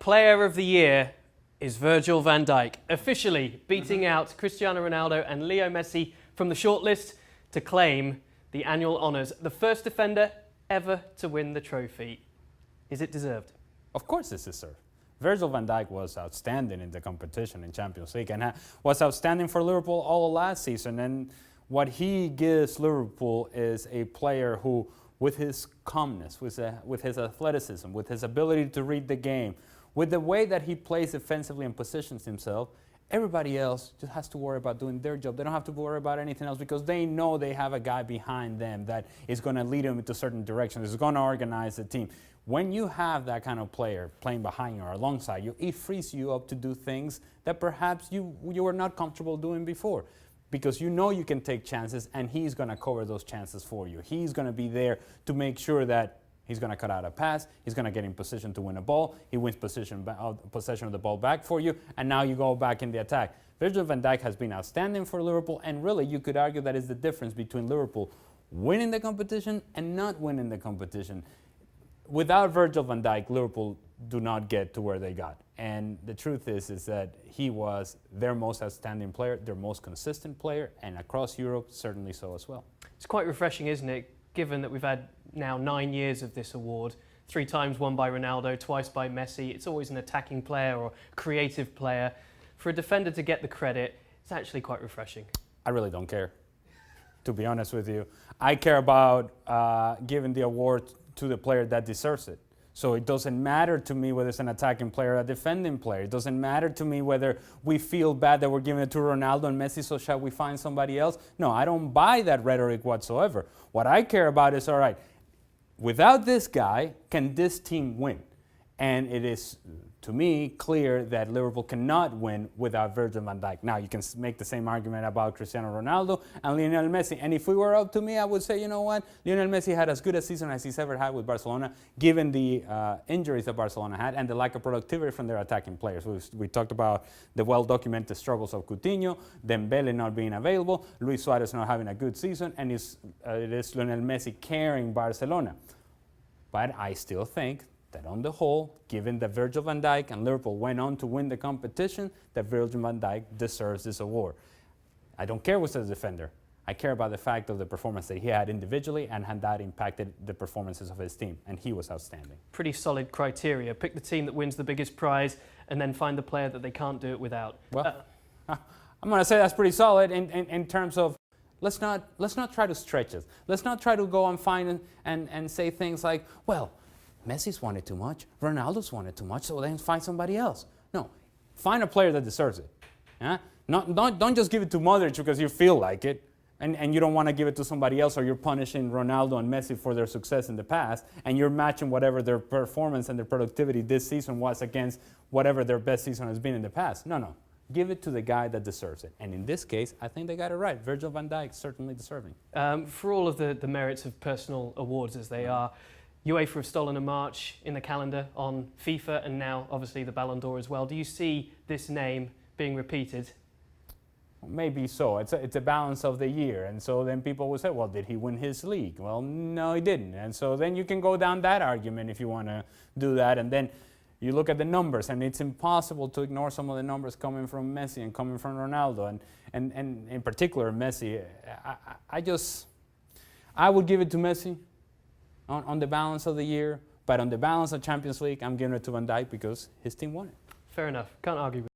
Player of the Year is Virgil van Dijk, officially beating out Cristiano Ronaldo and Leo Messi from the shortlist to claim the annual honours. The first defender ever to win the trophy. Is it deserved? Of course it's deserved. Virgil van Dijk was outstanding in the competition in Champions League and was outstanding for Liverpool all last season. And what he gives Liverpool is a player who, with his calmness, with his athleticism, with his ability to read the game, with the way that he plays defensively and positions himself, everybody else just has to worry about doing their job. They don't have to worry about anything else because they know they have a guy behind them that is going to lead them into certain directions, is going to organize the team. When you have that kind of player playing behind you or alongside you, it frees you up to do things that perhaps you were not comfortable doing before. Because you know you can take chances and he's going to cover those chances for you. He's going to be there to make sure that he's going to cut out a pass, he's going to get in position to win a ball, he wins possession of the ball back for you, and now you go back in the attack. Virgil van Dijk has been outstanding for Liverpool, and really you could argue that is the difference between Liverpool winning the competition and not winning the competition. Without Virgil van Dijk, Liverpool do not get to where they got. And the truth is that he was their most outstanding player, their most consistent player, and across Europe, certainly so as well. It's quite refreshing, isn't it, given that we've had now 9 years of this award, 3 times won by Ronaldo, twice by Messi. It's always an attacking player or creative player. For a defender to get the credit, it's actually quite refreshing. I really don't care, to be honest with you. I care about giving the award to the player that deserves it. So it doesn't matter to me whether it's an attacking player or a defending player. It doesn't matter to me whether we feel bad that we're giving it to Ronaldo and Messi, so shall we find somebody else? No, I don't buy that rhetoric whatsoever. What I care about is, all right, without this guy, can this team win? And it is, to me, clear that Liverpool cannot win without Virgil van Dijk. Now, you can make the same argument about Cristiano Ronaldo and Lionel Messi. And if it were up to me, I would say, you know what? Lionel Messi had as good a season as he's ever had with Barcelona, given the injuries that Barcelona had and the lack of productivity from their attacking players. We talked about the well-documented struggles of Coutinho, Dembele not being available, Luis Suarez not having a good season, and it is Lionel Messi carrying Barcelona. But I still think that on the whole, given that Virgil van Dijk and Liverpool went on to win the competition, that Virgil van Dijk deserves this award. I don't care who's the defender. I care about the fact of the performance that he had individually and how that impacted the performances of his team, and he was outstanding. Pretty solid criteria. Pick the team that wins the biggest prize and then find the player that they can't do it without. Well, I'm going to say that's pretty solid in terms of let's not try to stretch it. Let's not try to go and find and say things like, well, Messi's won it too much, Ronaldo's won it too much, so then find somebody else. No, find a player that deserves it. Yeah? Don't just give it to Modric because you feel like it, and you don't want to give it to somebody else, or you're punishing Ronaldo and Messi for their success in the past, and you're matching whatever their performance and their productivity this season was against whatever their best season has been in the past. No. Give it to the guy that deserves it. And in this case, I think they got it right. Virgil van Dijk, certainly deserving. For all of the merits of personal awards as they are, UEFA have stolen a march in the calendar on FIFA and now obviously the Ballon d'Or as well. Do you see this name being repeated? Maybe so. It's a balance of the year. And so then people will say, well, did he win his league? Well, no, he didn't. And so then you can go down that argument if you want to do that. And then you look at the numbers, and it's impossible to ignore some of the numbers coming from Messi and coming from Ronaldo. And in particular, Messi, I would give it to Messi on the balance of the year, but on the balance of Champions League, I'm giving it to Van Dijk because his team won it. Fair enough. Can't argue with